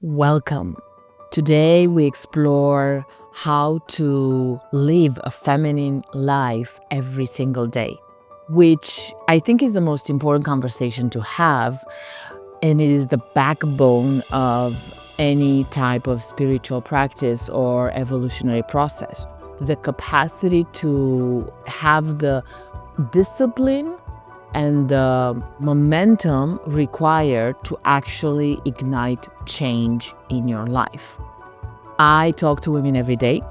Welcome. Today we explore how to live a feminine life every single day, which I think is the most important conversation to have, and it is the backbone of any type of spiritual practice or evolutionary process. The capacity to have the discipline and the momentum required to actually ignite change in your life. I talk to women every day,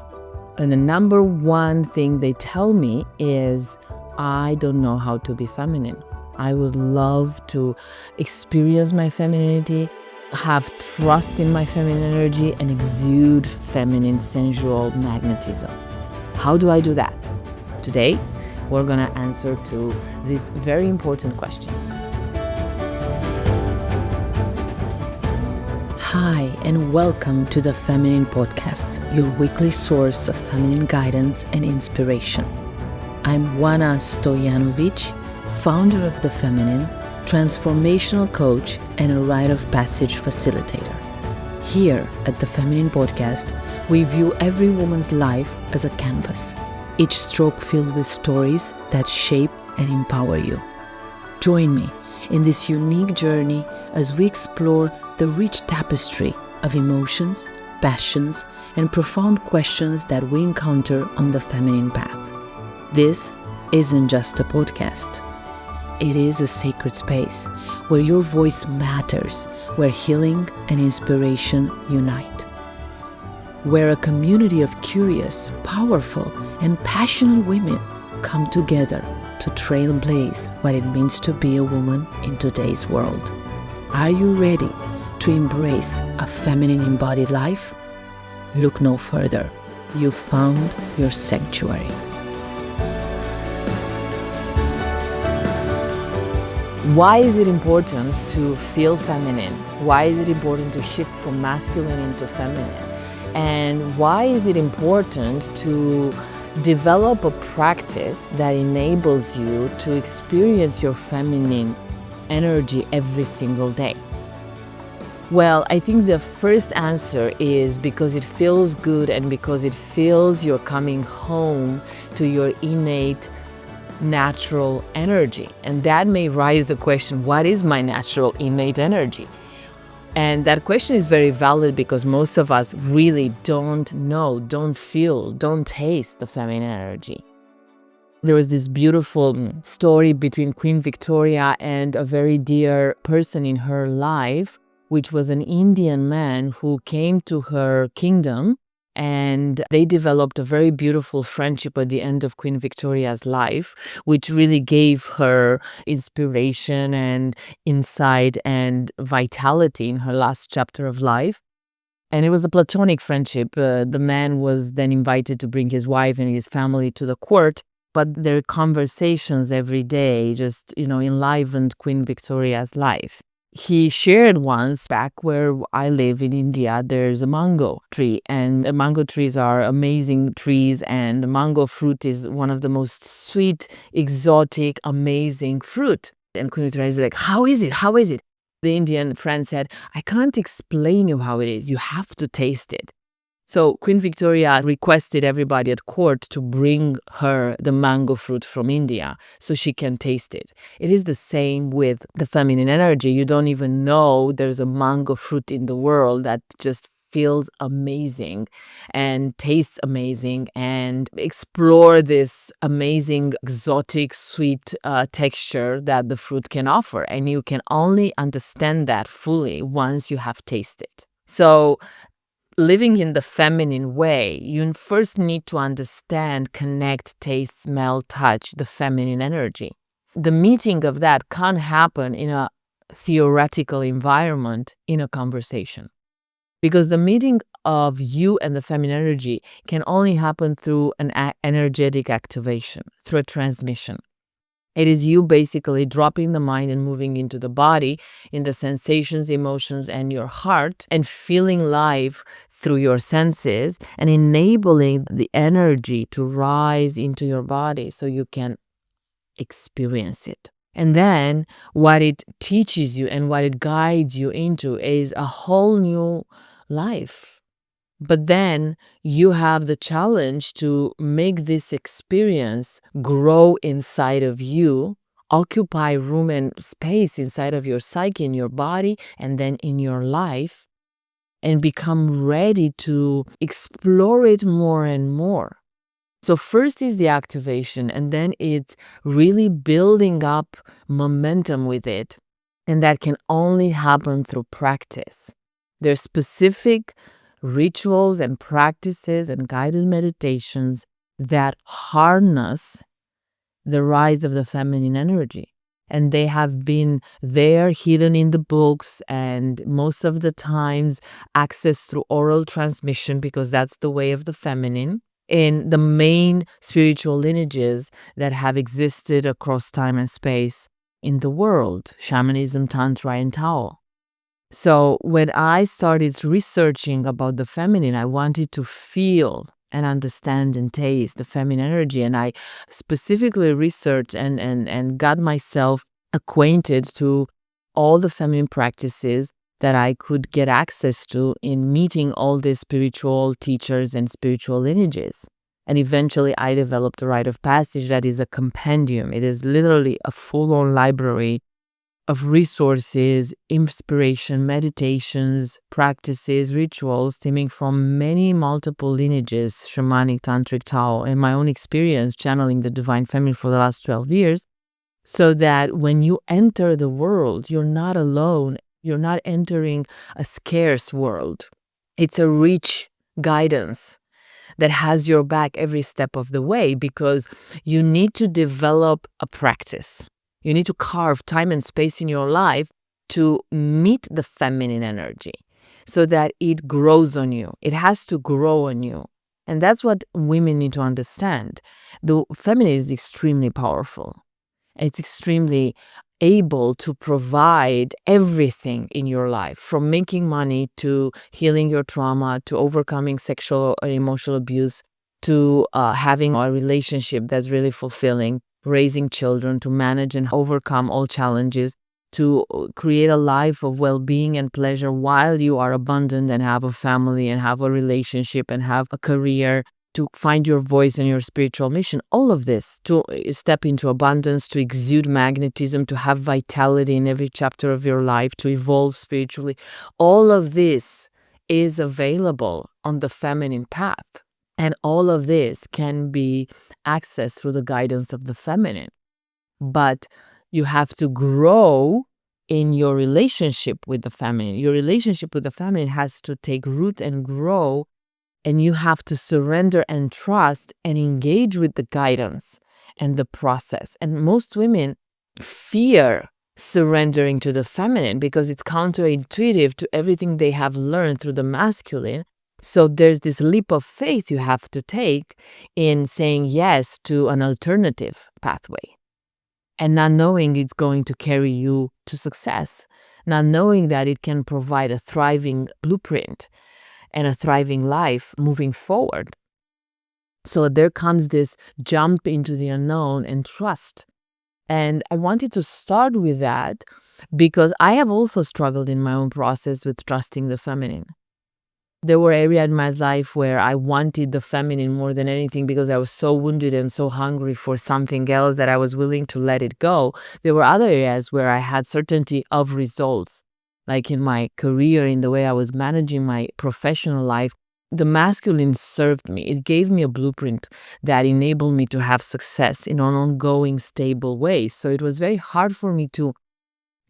and the number one thing they tell me is, I don't know how to be feminine. I would love to experience my femininity, have trust in my feminine energy, and exude feminine sensual magnetism. How do I do that? Today, we're going to answer to this very important question. Hi, and welcome to the Feminine Podcast, your weekly source of feminine guidance and inspiration. I'm Oana Stoianovici, founder of The Feminine, transformational coach, and a rite of passage facilitator. Here at the Feminine Podcast, we view every woman's life as a canvas, each stroke filled with stories that shape and empower you. Join me in this unique journey as we explore the rich tapestry of emotions, passions, and profound questions that we encounter on the feminine path. This isn't just a podcast. It is a sacred space where your voice matters, where healing and inspiration unite, where a community of curious, powerful, and passionate women come together to trailblaze what it means to be a woman in today's world. Are you ready to embrace a feminine embodied life? Look no further. You've found your sanctuary. Why is it important to feel feminine? Why is it important to shift from masculine into feminine? And why is it important to develop a practice that enables you to experience your feminine energy every single day? Well, I think the first answer is because it feels good and because it feels you're coming home to your innate natural energy. And that may raise the question, what is my natural innate energy? And that question is very valid because most of us really don't know, don't feel, don't taste the feminine energy. There was this beautiful story between Queen Victoria and a very dear person in her life, which was an Indian man who came to her kingdom, and they developed a very beautiful friendship at the end of Queen Victoria's life, which really gave her inspiration and insight and vitality in her last chapter of life. And it was a platonic friendship. The man was then invited to bring his wife and his family to the court, but their conversations every day just, enlivened Queen Victoria's life. He shared once, back where I live in India, there's a mango tree, and the mango trees are amazing trees, and the mango fruit is one of the most sweet, exotic, amazing fruit. And Queen Victoria is like, how is it? How is it? The Indian friend said, I can't explain you how it is. You have to taste it. So Queen Victoria requested everybody at court to bring her the mango fruit from India so she can taste it. It is the same with the feminine energy. You don't even know there's a mango fruit in the world that just feels amazing and tastes amazing and explore this amazing, exotic, sweet texture that the fruit can offer. And you can only understand that fully once you have tasted. So living in the feminine way, you first need to understand, connect, taste, smell, touch, the feminine energy. The meeting of that can't happen in a theoretical environment in a conversation. Because the meeting of you and the feminine energy can only happen through an energetic activation, through a transmission. It is you basically dropping the mind and moving into the body, in the sensations, emotions, and your heart, and feeling life through your senses and enabling the energy to rise into your body so you can experience it. And then what it teaches you and what it guides you into is a whole new life. But then you have the challenge to make this experience grow inside of you, occupy room and space inside of your psyche, in your body, and then in your life, and become ready to explore it more and more. So first is the activation, and then it's really building up momentum with it. And that can only happen through practice. There's specific rituals and practices and guided meditations that harness the rise of the feminine energy. And they have been there hidden in the books, and most of the times accessed through oral transmission, because that's the way of the feminine, in the main spiritual lineages that have existed across time and space in the world: shamanism, tantra, and Tao. So when I started researching about the feminine, I wanted to feel and understand and taste the feminine energy. And I specifically researched and got myself acquainted to all the feminine practices that I could get access to in meeting all these spiritual teachers and spiritual lineages. And eventually I developed a rite of passage that is a compendium. It is literally a full-on library of resources, inspiration, meditations, practices, rituals stemming from many multiple lineages, shamanic, tantric, Tao, and my own experience channeling the divine feminine for the last 12 years, so that when you enter the world, you're not alone. You're not entering a scarce world. It's a rich guidance that has your back every step of the way, because you need to develop a practice. You need to carve time and space in your life to meet the feminine energy so that it grows on you. It has to grow on you. And that's what women need to understand. The feminine is extremely powerful. It's extremely able to provide everything in your life, from making money to healing your trauma, to overcoming sexual or emotional abuse, to having a relationship that's really fulfilling, raising children, to manage and overcome all challenges, to create a life of well-being and pleasure while you are abundant and have a family and have a relationship and have a career, to find your voice and your spiritual mission. All of this, to step into abundance, to exude magnetism, to have vitality in every chapter of your life, to evolve spiritually. All of this is available on the feminine path. And all of this can be accessed through the guidance of the feminine. But you have to grow in your relationship with the feminine. Your relationship with the feminine has to take root and grow, and you have to surrender and trust and engage with the guidance and the process. And most women fear surrendering to the feminine because it's counterintuitive to everything they have learned through the masculine. So there's this leap of faith you have to take in saying yes to an alternative pathway, and not knowing it's going to carry you to success, not knowing that it can provide a thriving blueprint and a thriving life moving forward. So there comes this jump into the unknown and trust. And I wanted to start with that because I have also struggled in my own process with trusting the feminine. There were areas in my life where I wanted the feminine more than anything because I was so wounded and so hungry for something else that I was willing to let it go. There were other areas where I had certainty of results, like in my career, in the way I was managing my professional life. The masculine served me. It gave me a blueprint that enabled me to have success in an ongoing, stable way. So it was very hard for me to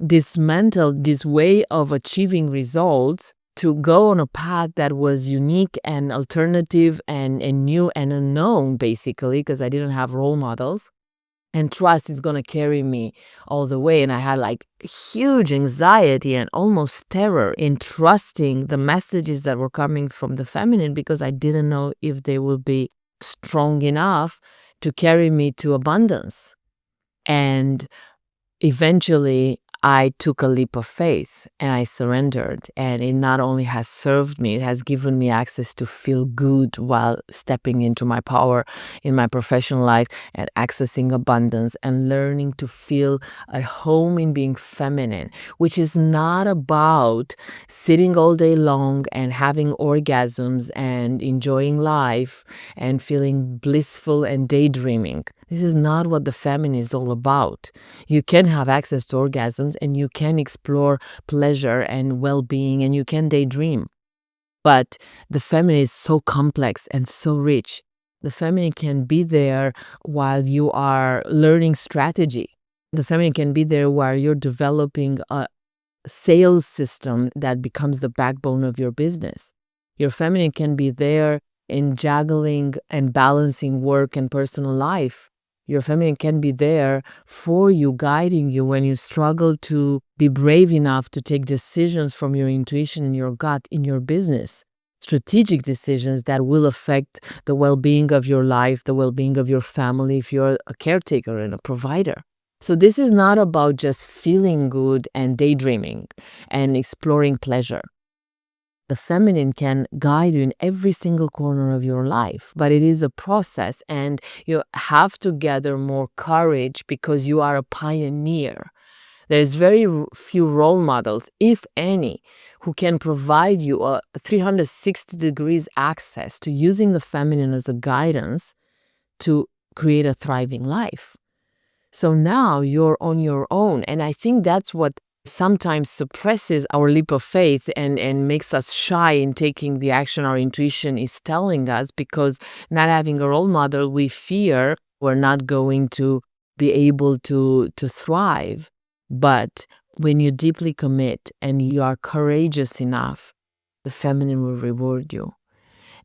dismantle this way of achieving results, to go on a path that was unique and alternative and new and unknown, basically, because I didn't have role models. And trust is going to carry me all the way. And I had like huge anxiety and almost terror in trusting the messages that were coming from the feminine, because I didn't know if they would be strong enough to carry me to abundance. And eventually I took a leap of faith and I surrendered. And it not only has served me, it has given me access to feel good while stepping into my power in my professional life and accessing abundance and learning to feel at home in being feminine, which is not about sitting all day long and having orgasms and enjoying life and feeling blissful and daydreaming. This is not what the feminine is all about. You can have access to orgasms and you can explore pleasure and well-being and you can daydream. But the feminine is so complex and so rich. The feminine can be there while you are learning strategy. The feminine can be there while you're developing a sales system that becomes the backbone of your business. Your feminine can be there in juggling and balancing work and personal life. Your feminine can be there for you, guiding you when you struggle to be brave enough to take decisions from your intuition and your gut in your business. Strategic decisions that will affect the well-being of your life, the well-being of your family if you're a caretaker and a provider. So this is not about just feeling good and daydreaming and exploring pleasure. The feminine can guide you in every single corner of your life, but it is a process and you have to gather more courage because you are a pioneer. There's very few role models, if any, who can provide you a 360 degrees access to using the feminine as a guidance to create a thriving life. So now you're on your own. And I think that's what sometimes suppresses our leap of faith and makes us shy in taking the action our intuition is telling us, because not having a role model, we fear we're not going to be able to thrive. But when you deeply commit and you are courageous enough, the feminine will reward you.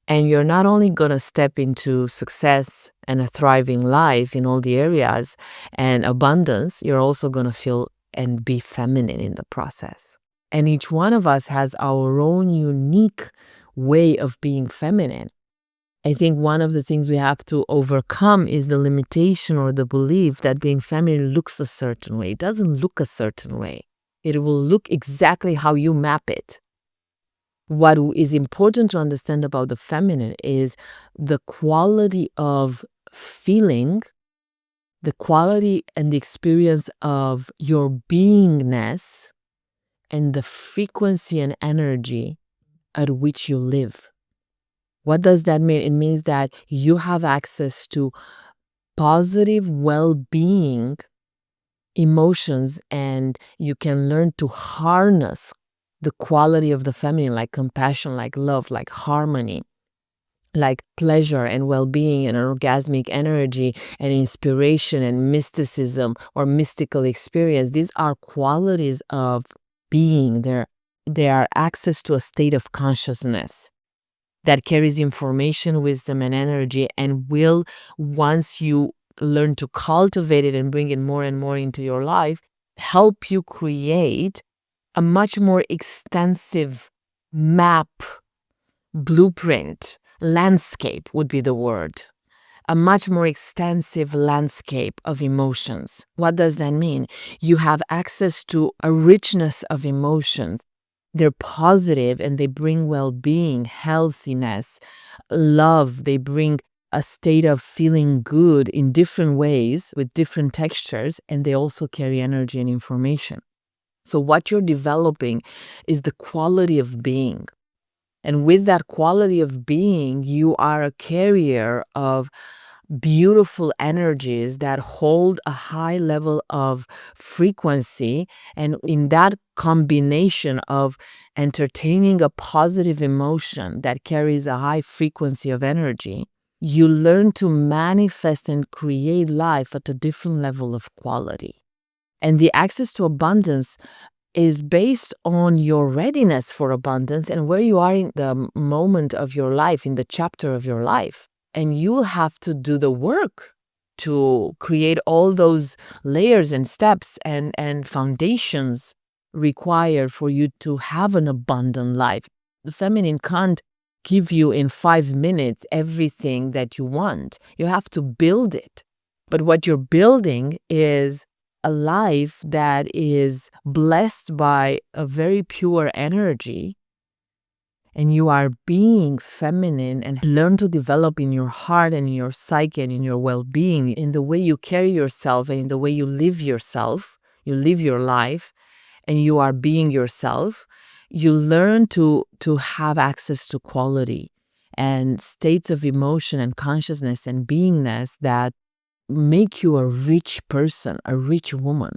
And you're not only going to step into success and a thriving life in all the areas and abundance, you're also going to feel and be feminine in the process. And each one of us has our own unique way of being feminine. I think one of the things we have to overcome is the limitation or the belief that being feminine looks a certain way. It doesn't look a certain way. It will look exactly how you map it. What is important to understand about the feminine is the quality of feeling, the quality and the experience of your beingness, and the frequency and energy at which you live. What does that mean? It means that you have access to positive well-being emotions and you can learn to harness the quality of the feminine, like compassion, like love, like harmony, like pleasure and well-being and an orgasmic energy and inspiration and mysticism or mystical experience. These are qualities of being. They are access to a state of consciousness that carries information, wisdom, and energy, and will, once you learn to cultivate it and bring it more and more into your life, help you create a much more extensive map, blueprint, landscape would be the word. A much more extensive landscape of emotions. What does that mean? You have access to a richness of emotions. They're positive and they bring well-being, healthiness, love. They bring a state of feeling good in different ways with different textures, and they also carry energy and information. So what you're developing is the quality of being. And with that quality of being, you are a carrier of beautiful energies that hold a high level of frequency. And in that combination of entertaining a positive emotion that carries a high frequency of energy, you learn to manifest and create life at a different level of quality. And the access to abundance is based on your readiness for abundance and where you are in the moment of your life, in the chapter of your life. And you will have to do the work to create all those layers and steps and foundations required for you to have an abundant life. The feminine can't give you in 5 minutes everything that you want. You have to build it. But what you're building is a life that is blessed by a very pure energy, and you are being feminine and learn to develop in your heart and in your psyche and in your well-being, in the way you carry yourself and in the way you live yourself, you live your life, and you are being yourself, you learn to have access to quality and states of emotion and consciousness and beingness that make you a rich person, a rich woman.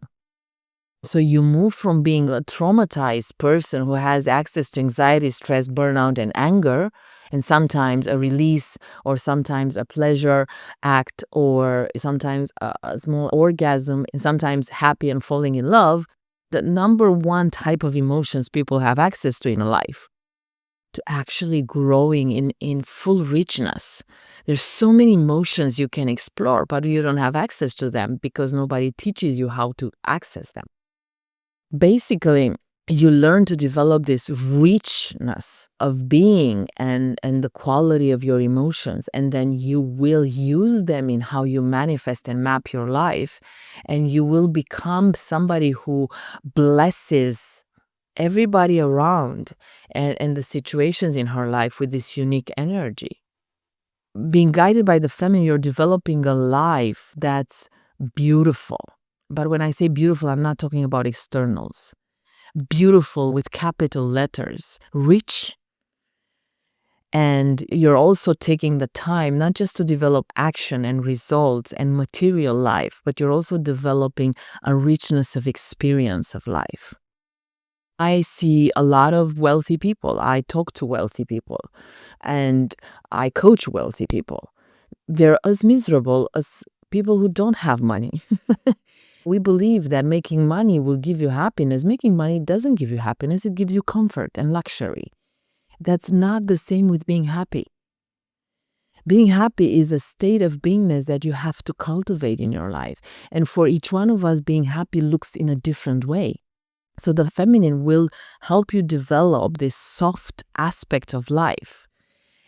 So you move from being a traumatized person who has access to anxiety, stress, burnout, and anger, and sometimes a release, or sometimes a pleasure act, or sometimes a small orgasm, and sometimes happy and falling in love, the number one type of emotions people have access to in life, to actually growing in full richness. There's so many emotions you can explore, but you don't have access to them because nobody teaches you how to access them. Basically, you learn to develop this richness of being and the quality of your emotions, and then you will use them in how you manifest and map your life, and you will become somebody who blesses everybody around and the situations in her life with this unique energy. Being guided by the feminine, you're developing a life that's beautiful. But when I say beautiful, I'm not talking about externals. Beautiful with capital letters, rich. And you're also taking the time not just to develop action and results and material life, but you're also developing a richness of experience of life. I see a lot of wealthy people. I talk to wealthy people and I coach wealthy people. They're as miserable as people who don't have money. We believe that making money will give you happiness. Making money doesn't give you happiness, it gives you comfort and luxury. That's not the same with being happy. Being happy is a state of beingness that you have to cultivate in your life. And for each one of us, being happy looks in a different way. So the feminine will help you develop this soft aspect of life.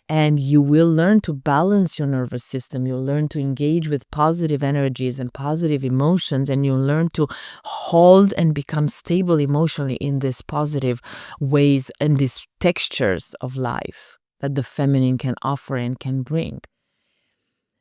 And you will learn to balance your nervous system. You'll learn to engage with positive energies and positive emotions. And you'll learn to hold and become stable emotionally in these positive ways and these textures of life that the feminine can offer and can bring.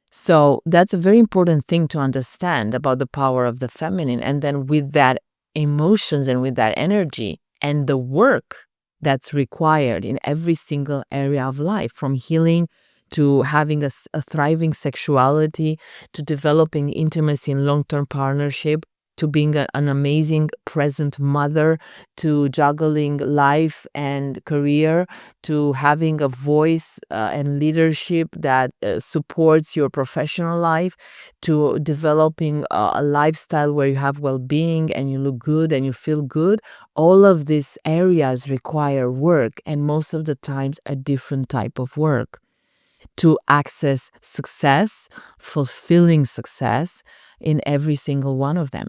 So that's a very important thing to understand about the power of the feminine. And then with that emotions and with that energy and the work that's required in every single area of life, from healing to having a thriving sexuality, to developing intimacy in long-term partnership, to being an amazing present mother, to juggling life and career, to having a voice and leadership that supports your professional life, to developing a lifestyle where you have well-being and you look good and you feel good. All of these areas require work, and most of the times a different type of work, to access success, fulfilling success in every single one of them,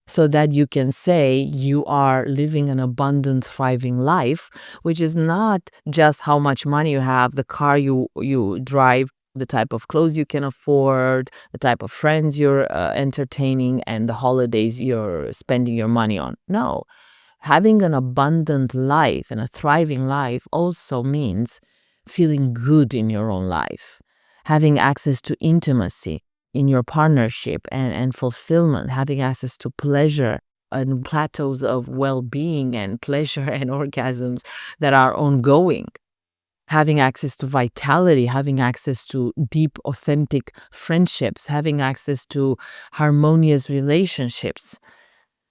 so that you can say you are living an abundant, thriving life, which is not just how much money you have, the car you drive, the type of clothes you can afford, the type of friends you're entertaining, and the holidays you're spending your money on. No. Having an abundant life and a thriving life also means feeling good in your own life, having access to intimacy in your partnership and fulfillment, having access to pleasure and plateaus of well-being and pleasure and orgasms that are ongoing, having access to vitality, having access to deep, authentic friendships, having access to harmonious relationships,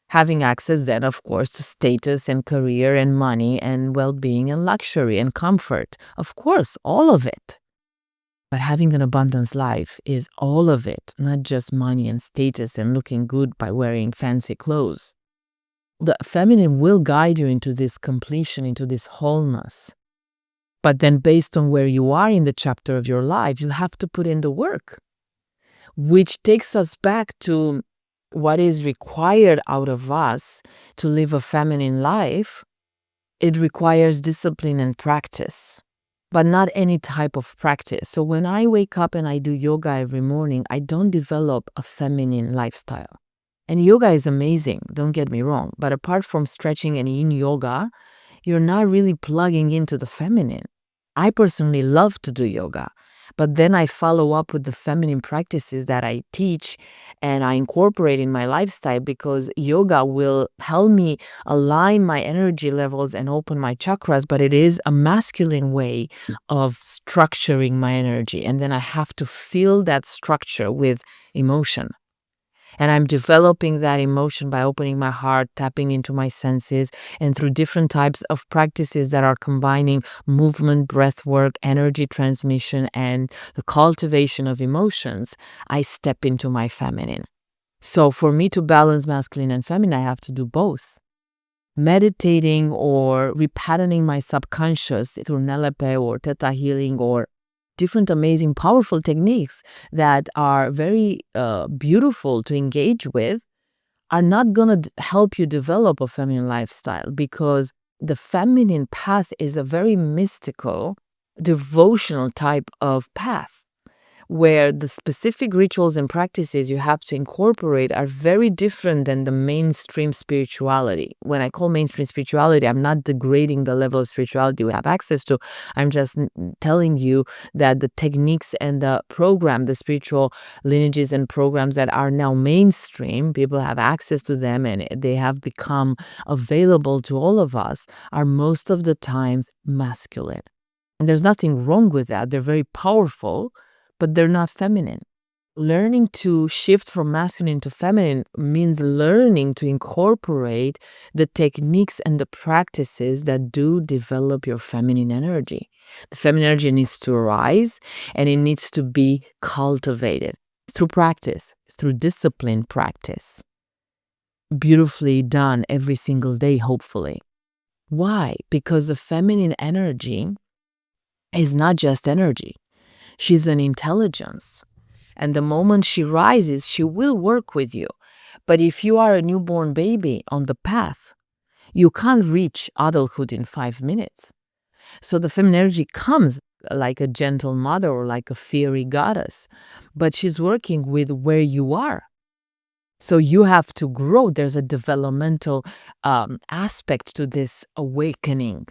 having access then, of course, to status and career and money and well-being and luxury and comfort. Of course, all of it. But having an abundance life is all of it, not just money and status and looking good by wearing fancy clothes. The feminine will guide you into this completion, into this wholeness. But then based on where you are in the chapter of your life, you'll have to put in the work, which takes us back to what is required out of us to live a feminine life. It requires discipline and practice, but not any type of practice. So when I wake up and I do yoga every morning, I don't develop a feminine lifestyle. And yoga is amazing, don't get me wrong. But apart from stretching and yin yoga, you're not really plugging into the feminine. I personally love to do yoga, but then I follow up with the feminine practices that I teach and I incorporate in my lifestyle, because yoga will help me align my energy levels and open my chakras, but it is a masculine way of structuring my energy. And then I have to feel that structure with emotion. And I'm developing that emotion by opening my heart, tapping into my senses, and through different types of practices that are combining movement, breath work, energy transmission, and the cultivation of emotions, I step into my feminine. So for me to balance masculine and feminine, I have to do both. Meditating or repatterning my subconscious through Nelepe or Theta healing or different amazing, powerful techniques that are very beautiful to engage with are not going to help you develop a feminine lifestyle, because the feminine path is a very mystical, devotional type of path, where the specific rituals and practices you have to incorporate are very different than the mainstream spirituality. When I call mainstream spirituality, I'm not degrading the level of spirituality we have access to. I'm just telling you that the techniques and the program, the spiritual lineages and programs that are now mainstream, people have access to them and they have become available to all of us, are most of the times masculine. And there's nothing wrong with that. They're very powerful, but they're not feminine. Learning to shift from masculine to feminine means learning to incorporate the techniques and the practices that do develop your feminine energy. The feminine energy needs to arise and it needs to be cultivated through practice, through disciplined practice. Beautifully done every single day, hopefully. Why? Because the feminine energy is not just energy. She's an intelligence. And the moment she rises, she will work with you. But if you are a newborn baby on the path, you can't reach adulthood in 5 minutes. So the feminine energy comes like a gentle mother or like a fairy goddess, but she's working with where you are. So you have to grow. There's a developmental aspect to this awakening.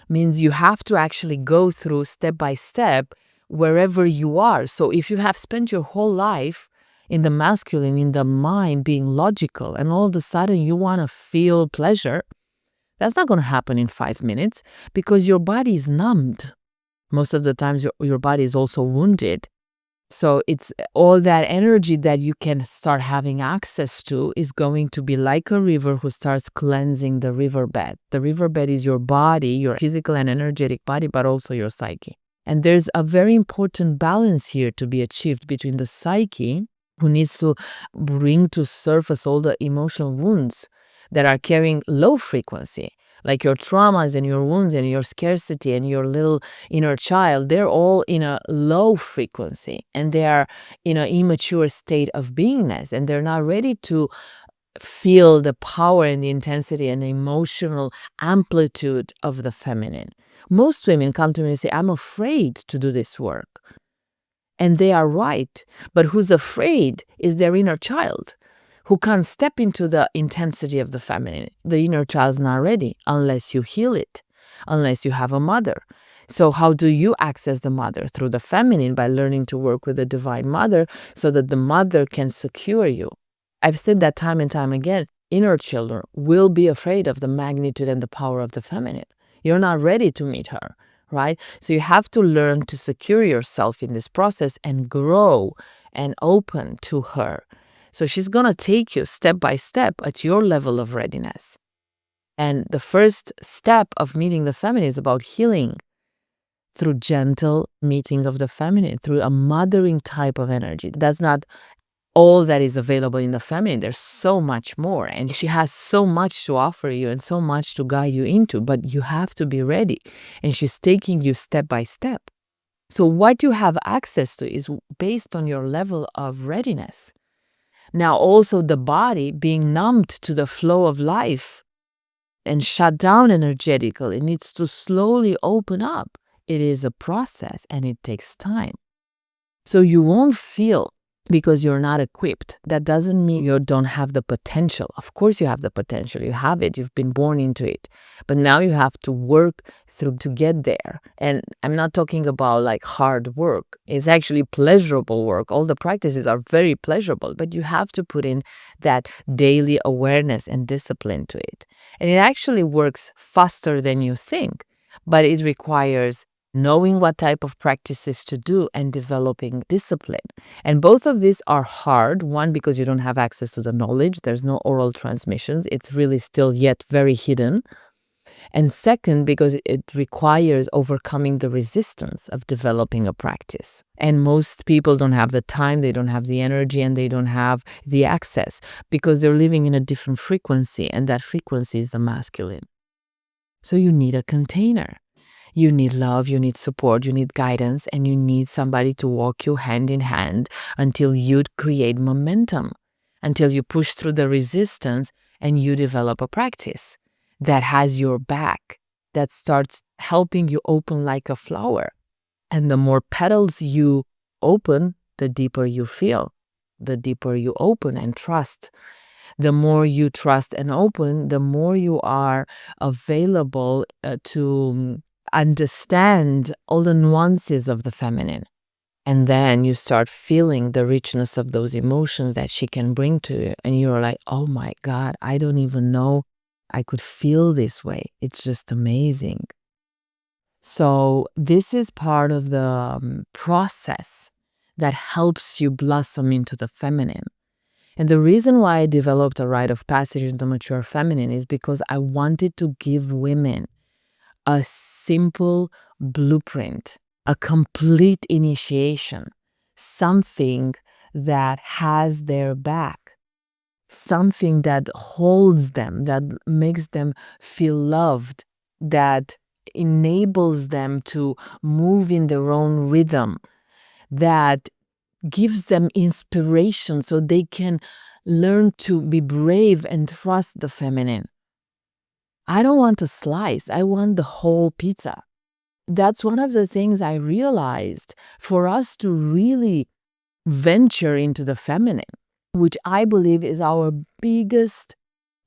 Means you have to actually go through step by step wherever you are. So if you have spent your whole life in the masculine, in the mind, being logical, and all of a sudden you want to feel pleasure, that's not going to happen in 5 minutes, because your body is numbed. Most of the times your body is also wounded. So it's all that energy that you can start having access to is going to be like a river who starts cleansing the riverbed. The riverbed is your body, your physical and energetic body, but also your psyche. And there's a very important balance here to be achieved between the psyche, who needs to bring to surface all the emotional wounds that are carrying low frequency, like your traumas and your wounds and your scarcity and your little inner child. They're all in a low frequency and they are in an immature state of beingness, and they're not ready to feel the power and the intensity and the emotional amplitude of the feminine. Most women come to me and say, I'm afraid to do this work. And they are right. But who's afraid is their inner child, who can't step into the intensity of the feminine. The inner child's not ready unless you heal it, unless you have a mother. So how do you access the mother? Through the feminine, by learning to work with the divine mother so that the mother can secure you. I've said that time and time again. Inner children will be afraid of the magnitude and the power of the feminine. You're not ready to meet her, right? So you have to learn to secure yourself in this process and grow and open to her. So she's going to take you step by step at your level of readiness. And the first step of meeting the feminine is about healing through gentle meeting of the feminine, through a mothering type of energy. That's not all that is available in the feminine. There's so much more, and she has so much to offer you and so much to guide you into, but you have to be ready, and she's taking you step by step. So what you have access to is based on your level of readiness. Now also the body being numbed to the flow of life and shut down energetically, it needs to slowly open up. It is a process and it takes time. So you won't feel because you're not equipped. That doesn't mean you don't have the potential. Of course you have the potential. You have it. You've been born into it. But now you have to work through to get there. And I'm not talking about like hard work. It's actually pleasurable work. All the practices are very pleasurable, but you have to put in that daily awareness and discipline to it. And it actually works faster than you think, but it requires knowing what type of practices to do and developing discipline. And both of these are hard. One, because you don't have access to the knowledge. There's no oral transmissions. It's really still yet very hidden. And second, because it requires overcoming the resistance of developing a practice. And most people don't have the time, they don't have the energy, and they don't have the access because they're living in a different frequency, and that frequency is the masculine. So you need a container. You need love, you need support, you need guidance, and you need somebody to walk you hand in hand until you create momentum, until you push through the resistance and you develop a practice that has your back, that starts helping you open like a flower. And the more petals you open, the deeper you feel, the deeper you open and trust. The more you trust and open, the more you are available to understand all the nuances of the feminine. And then you start feeling the richness of those emotions that she can bring to you. And you're like, oh my God, I don't even know I could feel this way. It's just amazing. So this is part of the process that helps you blossom into the feminine. And the reason why I developed a rite of passage into mature feminine is because I wanted to give women a simple blueprint, a complete initiation, something that has their back, something that holds them, that makes them feel loved, that enables them to move in their own rhythm, that gives them inspiration so they can learn to be brave and trust the feminine. I don't want a slice. I want the whole pizza. That's one of the things I realized for us to really venture into the feminine, which I believe is our biggest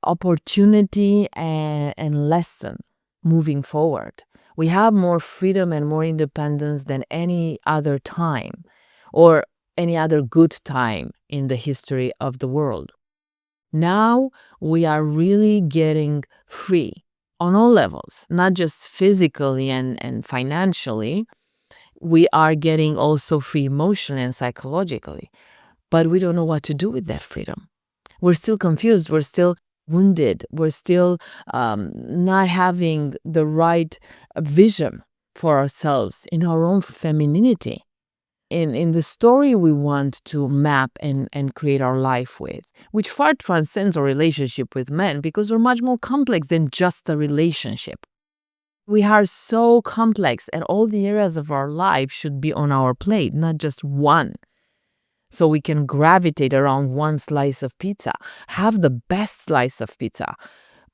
opportunity and lesson moving forward. We have more freedom and more independence than any other time or any other good time in the history of the world. Now we are really getting free on all levels, not just physically and financially. We are getting also free emotionally and psychologically, but we don't know what to do with that freedom. We're still confused. We're still wounded. We're still not having the right vision for ourselves in our own femininity. In the story we want to map and create our life with, which far transcends our relationship with men because we're much more complex than just a relationship. We are so complex and all the areas of our life should be on our plate, not just one. So we can gravitate around one slice of pizza. Have the best slice of pizza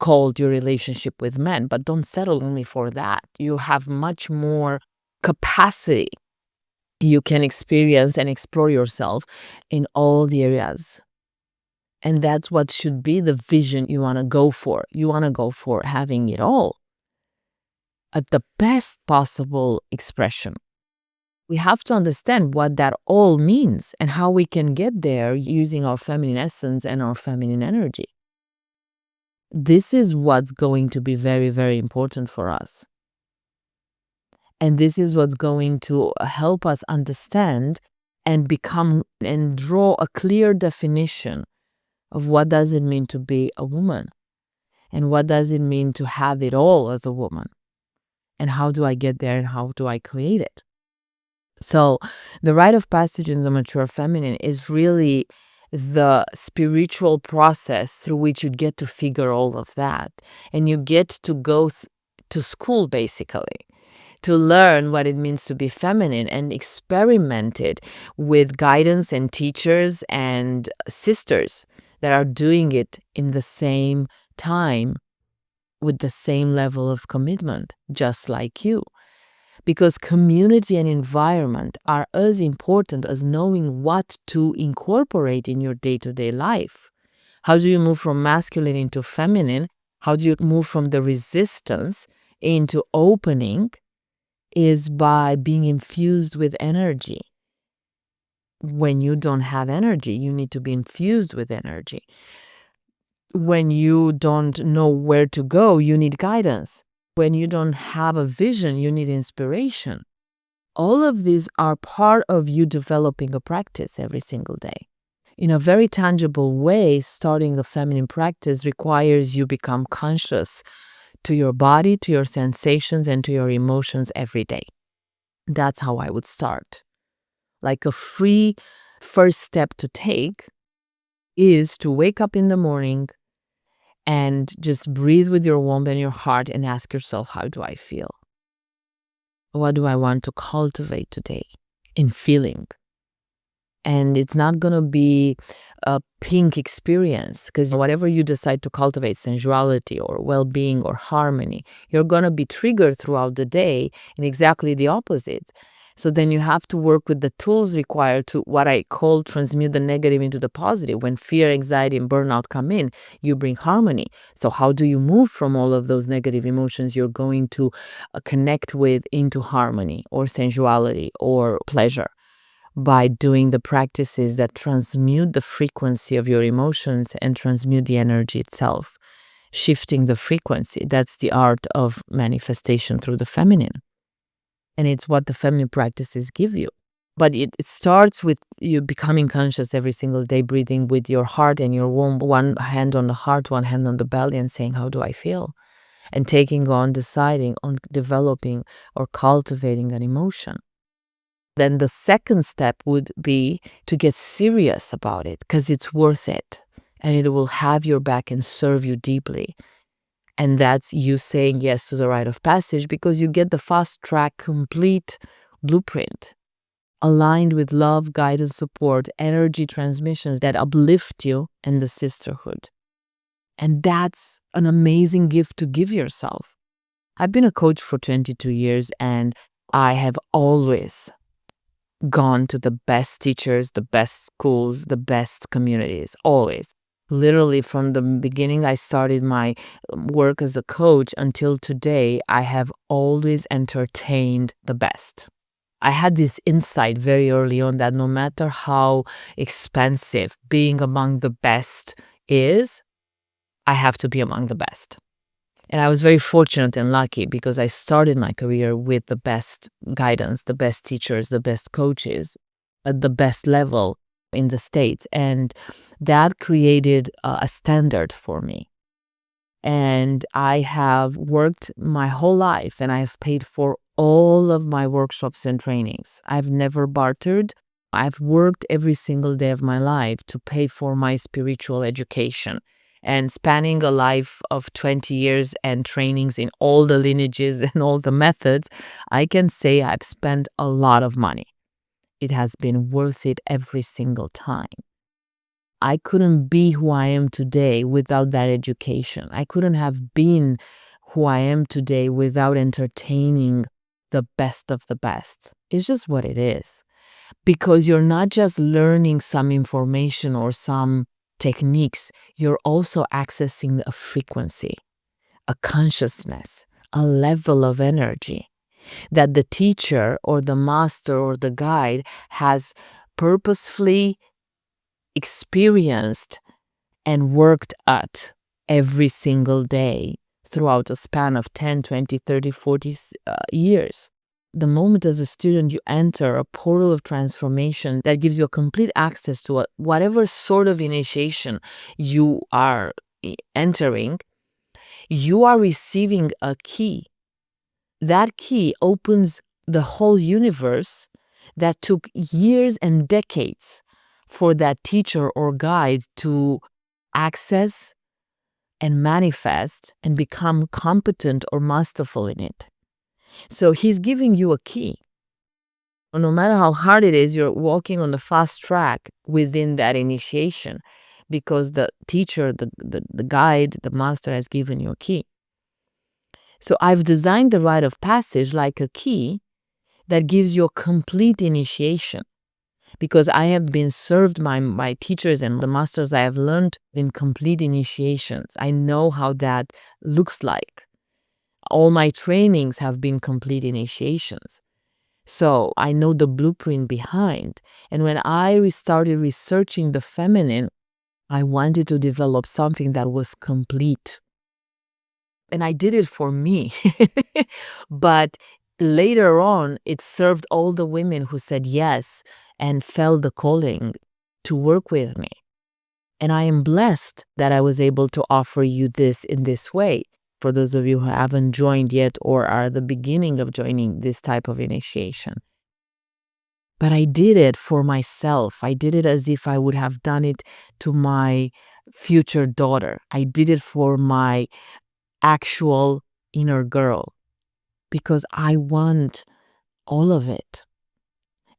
called your relationship with men, but don't settle only for that. You have much more capacity. You can experience and explore yourself in all the areas. And that's what should be the vision you want to go for. You want to go for having it all at the best possible expression. We have to understand what that all means and how we can get there using our feminine essence and our feminine energy. This is what's going to be very, very important for us. And this is what's going to help us understand and become and draw a clear definition of what does it mean to be a woman and what does it mean to have it all as a woman and how do I get there and how do I create it. So the rite of passage in the mature feminine is really the spiritual process through which you get to figure all of that and you get to go to school basically to learn what it means to be feminine and experiment it with guidance and teachers and sisters that are doing it in the same time with the same level of commitment, just like you. because community and environment are as important as knowing what to incorporate in your day-to-day life. How do you move from masculine into feminine? How do you move from the resistance into opening? Is by being infused with energy. When you don't have energy, you need to be infused with energy. When you don't know where to go, you need guidance. When you don't have a vision, you need inspiration. All of these are part of you developing a practice every single day. In a very tangible way, starting a feminine practice requires you become conscious to your body, to your sensations, and to your emotions every day. That's how I would start. Like a free first step to take is to wake up in the morning and just breathe with your womb and your heart and ask yourself, how do I feel? What do I want to cultivate today in feeling? And it's not going to be a pink experience, because whatever you decide to cultivate, sensuality or well-being or harmony, you're going to be triggered throughout the day in exactly the opposite. So then you have to work with the tools required to, what I call, transmute the negative into the positive. When fear, anxiety, and burnout come in, you bring harmony. So how do you move from all of those negative emotions you're going to connect with into harmony or sensuality or pleasure? By doing the practices that transmute the frequency of your emotions and transmute the energy itself, shifting the frequency. That's the art of manifestation through the feminine. And it's what the feminine practices give you. But it starts with you becoming conscious every single day, breathing with your heart and your womb, one hand on the heart, one hand on the belly, and saying, how do I feel? And taking on, deciding on developing or cultivating an emotion. Then the second step would be to get serious about it, because it's worth it and it will have your back and serve you deeply. And that's you saying yes to the rite of passage, because you get the fast track complete blueprint aligned with love, guidance, support, energy transmissions that uplift you and the sisterhood. And that's an amazing gift to give yourself. I've been a coach for 22 years and I have always gone to the best teachers, the best schools, the best communities, always. Literally from the beginning I started my work as a coach until today, I have always entertained the best. I had this insight very early on that no matter how expensive being among the best is, I have to be among the best. And I was very fortunate and lucky because I started my career with the best guidance, the best teachers, the best coaches at the best level in the States. And that created a standard for me. And I have worked my whole life and I have paid for all of my workshops and trainings. I've never bartered. I've worked every single day of my life to pay for my spiritual education. And spanning a life of 20 years and trainings in all the lineages and all the methods, I can say I've spent a lot of money. It has been worth it every single time. I couldn't be who I am today without that education. I couldn't have been who I am today without entertaining the best of the best. It's just what it is. Because you're not just learning some information or some techniques, you're also accessing a frequency, a consciousness, a level of energy that the teacher or the master or the guide has purposefully experienced and worked at every single day throughout a span of 10, 20, 30, 40 years. The moment as a student you enter a portal of transformation that gives you a complete access to whatever sort of initiation you are entering, you are receiving a key. That key opens the whole universe that took years and decades for that teacher or guide to access and manifest and become competent or masterful in it. So he's giving you a key. No matter how hard it is, you're walking on the fast track within that initiation because the teacher, the guide, the master has given you a key. So I've designed the rite of passage like a key that gives you a complete initiation. Because I have been served by my teachers and the masters, I have learned in complete initiations. I know how that looks like. All my trainings have been complete initiations. So I know the blueprint behind. And when I started researching the feminine, I wanted to develop something that was complete. And I did it for me. But later on, it served all the women who said yes and felt the calling to work with me. And I am blessed that I was able to offer you this in this way. For those of you who haven't joined yet or are at the beginning of joining this type of initiation. But I did it for myself. I did it as if I would have done it to my future daughter. I did it for my actual inner girl because I want all of it.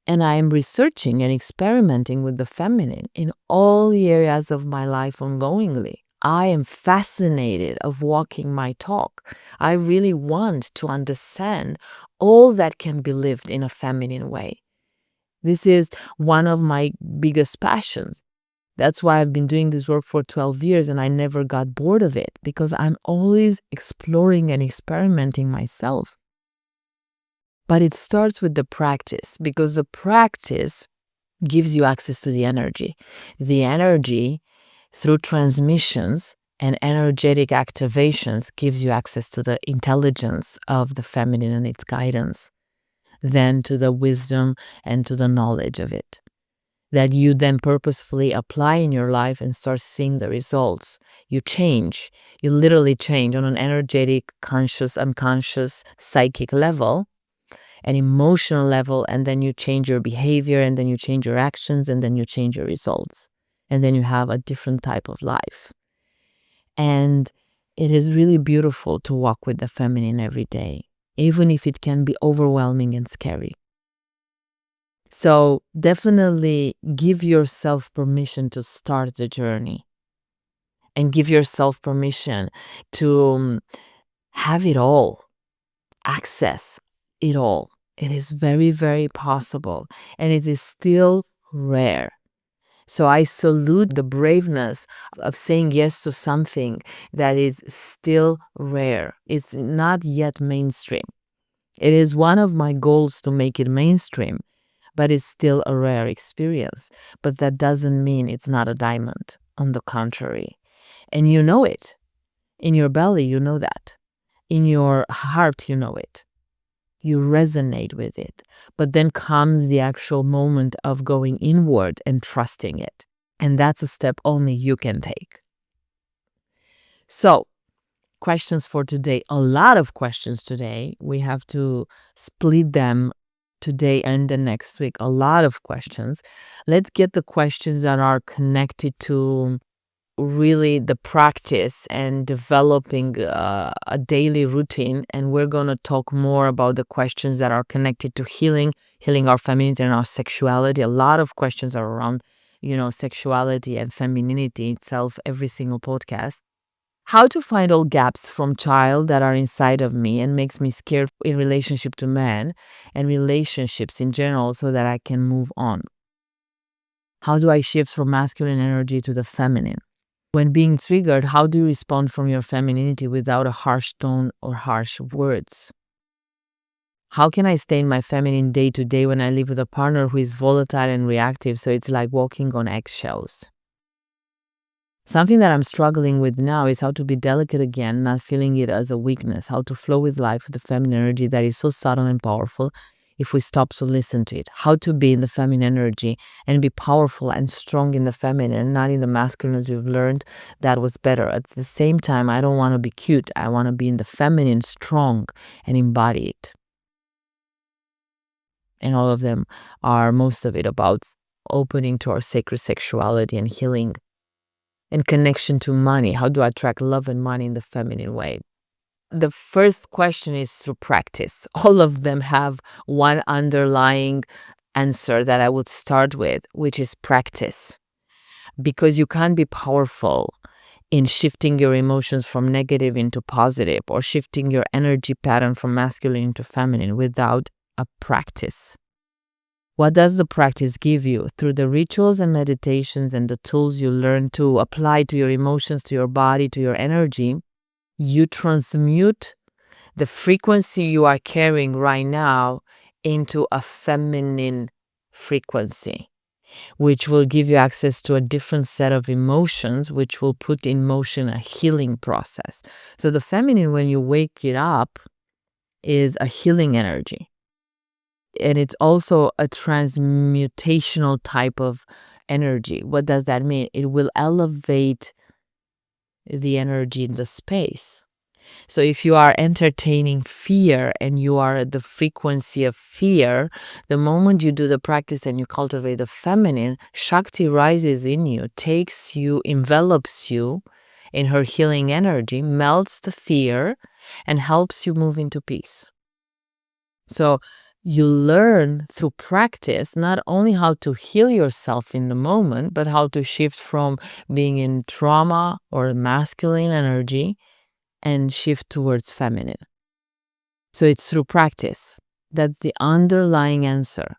And I am researching and experimenting with the feminine in all the areas of my life ongoingly. I am fascinated of walking my talk. I really want to understand all that can be lived in a feminine way. This is one of my biggest passions. That's why I've been doing this work for 12 years and I never got bored of it because I'm always exploring and experimenting myself. But it starts with the practice because the practice gives you access to the energy. The energy, through transmissions and energetic activations, gives you access to the intelligence of the feminine and its guidance, then to the wisdom and to the knowledge of it, that you then purposefully apply in your life and start seeing the results. You change. You literally change on an energetic, conscious, unconscious, psychic level, an emotional level, and then you change your behavior, and then you change your actions, and then you change your results. And then you have a different type of life. And it is really beautiful to walk with the feminine every day, even if it can be overwhelming and scary. So definitely give yourself permission to start the journey and give yourself permission to have it all, access it all. It is very, very possible, and it is still rare. So I salute the braveness of saying yes to something that is still rare. It's not yet mainstream. It is one of my goals to make it mainstream, but it's still a rare experience. But that doesn't mean it's not a diamond. On the contrary. And you know it. In your belly, you know that. In your heart, you know it. You resonate with it. But then comes the actual moment of going inward and trusting it. And that's a step only you can take. So, questions for today. A lot of questions today. We have to split them today and the next week. A lot of questions. Let's get the questions that are connected to really the practice and developing a daily routine. And we're going to talk more about the questions that are connected to healing our femininity and our sexuality. A lot of questions are around, sexuality and femininity itself, every single podcast. How to find all gaps from child that are inside of me and makes me scared in relationship to men and relationships in general so that I can move on. How do I shift from masculine energy to the feminine? When being triggered, how do you respond from your femininity without a harsh tone or harsh words? How can I stay in my feminine day to day when I live with a partner who is volatile and reactive, so it's like walking on eggshells? Something that I'm struggling with now is how to be delicate again, not feeling it as a weakness, how to flow with life with the feminine energy that is so subtle and powerful if we stop to listen to it. How to be in the feminine energy and be powerful and strong in the feminine and not in the masculine as we've learned that was better. At the same time, I don't want to be cute. I want to be in the feminine, strong and embodied. And all of them are, most of it, about opening to our sacred sexuality and healing and connection to money. How do I attract love and money in the feminine way? The first question is through practice. All of them have one underlying answer that I would start with, which is practice. Because you can't be powerful in shifting your emotions from negative into positive or shifting your energy pattern from masculine into feminine without a practice. What does the practice give you? Through the rituals and meditations and the tools you learn to apply to your emotions, to your body, to your energy, you transmute the frequency you are carrying right now into a feminine frequency, which will give you access to a different set of emotions, which will put in motion a healing process. So the feminine, when you wake it up, is a healing energy. And it's also a transmutational type of energy. What does that mean? It will elevate the energy in the space. So if you are entertaining fear and you are at the frequency of fear, the moment you do the practice and you cultivate the feminine, Shakti rises in you, takes you, envelops you in her healing energy, melts the fear, and helps you move into peace. So you learn through practice not only how to heal yourself in the moment, but how to shift from being in trauma or masculine energy and shift towards feminine. So it's through practice. That's the underlying answer.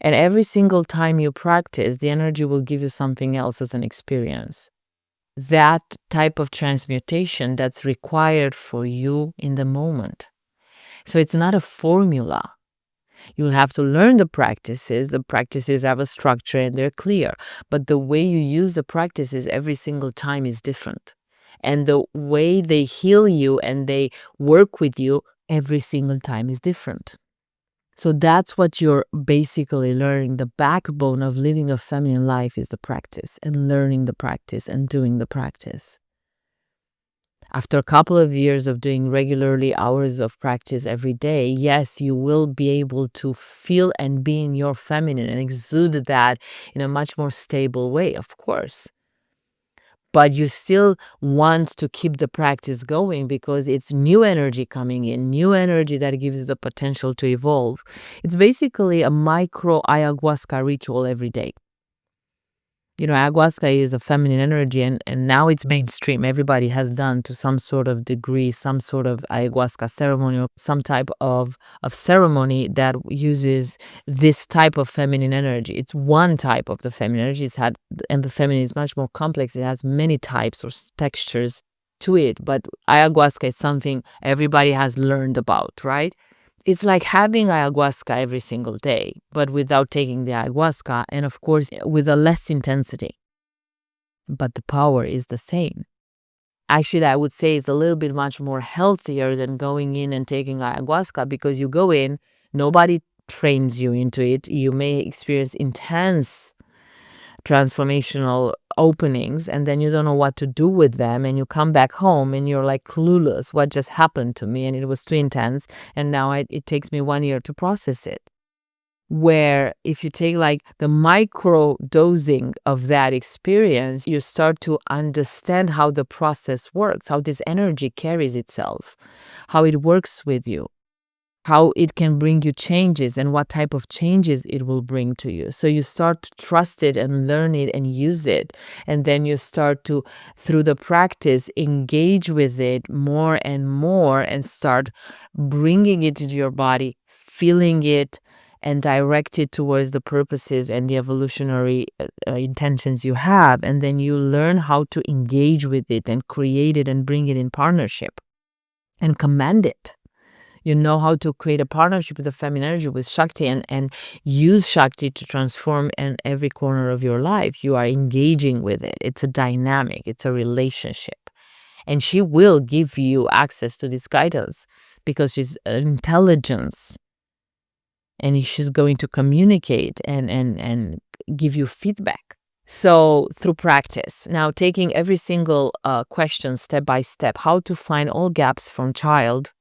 And every single time you practice, the energy will give you something else as an experience. That type of transmutation that's required for you in the moment. So it's not a formula. You'll have to learn the practices. The practices have a structure and they're clear. But the way you use the practices every single time is different. And the way they heal you and they work with you every single time is different. So that's what you're basically learning. The backbone of living a feminine life is the practice and learning the practice and doing the practice. After a couple of years of doing regularly hours of practice every day, yes, you will be able to feel and be in your feminine and exude that in a much more stable way, of course. But you still want to keep the practice going because it's new energy coming in, new energy that gives you the potential to evolve. It's basically a micro ayahuasca ritual every day. You know, ayahuasca is a feminine energy and now it's mainstream. Everybody has done to some sort of degree, some sort of ayahuasca ceremony or some type of ceremony that uses this type of feminine energy. It's one type of the feminine energy. And the feminine is much more complex. It has many types or textures to it. But ayahuasca is something everybody has learned about, right? It's like having ayahuasca every single day, but without taking the ayahuasca and, of course, with a less intensity. But the power is the same. Actually, I would say it's a little bit much more healthier than going in and taking ayahuasca because you go in, nobody trains you into it. You may experience intense transformational openings and then you don't know what to do with them and you come back home and you're like clueless. What just happened to me? And it was too intense and now it takes me 1 year to process it. Where if you take like the micro dosing of that experience, you start to understand how the process works, how this energy carries itself, how it works with you, how it can bring you changes and what type of changes it will bring to you. So you start to trust it and learn it and use it. And then you start to, through the practice, engage with it more and start bringing it into your body, feeling it, and direct it towards the purposes and the evolutionary intentions you have. And then you learn how to engage with it and create it and bring it in partnership and command it. You know how to create a partnership with the feminine energy, with Shakti, and use Shakti to transform in every corner of your life. You are engaging with it. It's a dynamic. It's a relationship. And she will give you access to this guidance because she's intelligence. And she's going to communicate and give you feedback. So through practice, now taking every single question step by step, how to find all gaps from child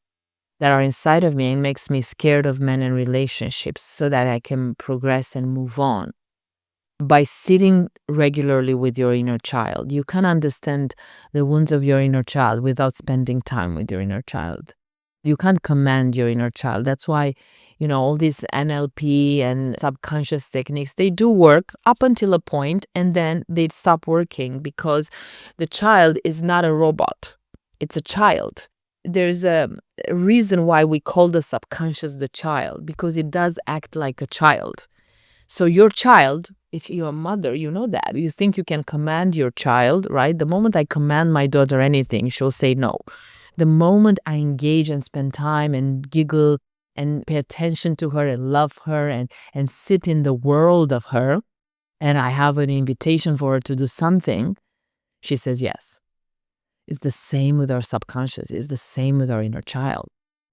that are inside of me and makes me scared of men and relationships so that I can progress and move on. By sitting regularly with your inner child, you can understand the wounds of your inner child without spending time with your inner child. You can't command your inner child. That's why, you know, all these NLP and subconscious techniques, they do work up until a point and then they stop working because the child is not a robot. It's a child. there's a reason why we call the subconscious the child, because it does act like a child. So your child, if you're a mother, you know that. You think you can command your child, right? The moment I command my daughter anything, she'll say no. The moment I engage and spend time and giggle and pay attention to her and love her and sit in the world of her, and I have an invitation for her to do something, she says yes. It's the same with our subconscious. It's the same with our inner child.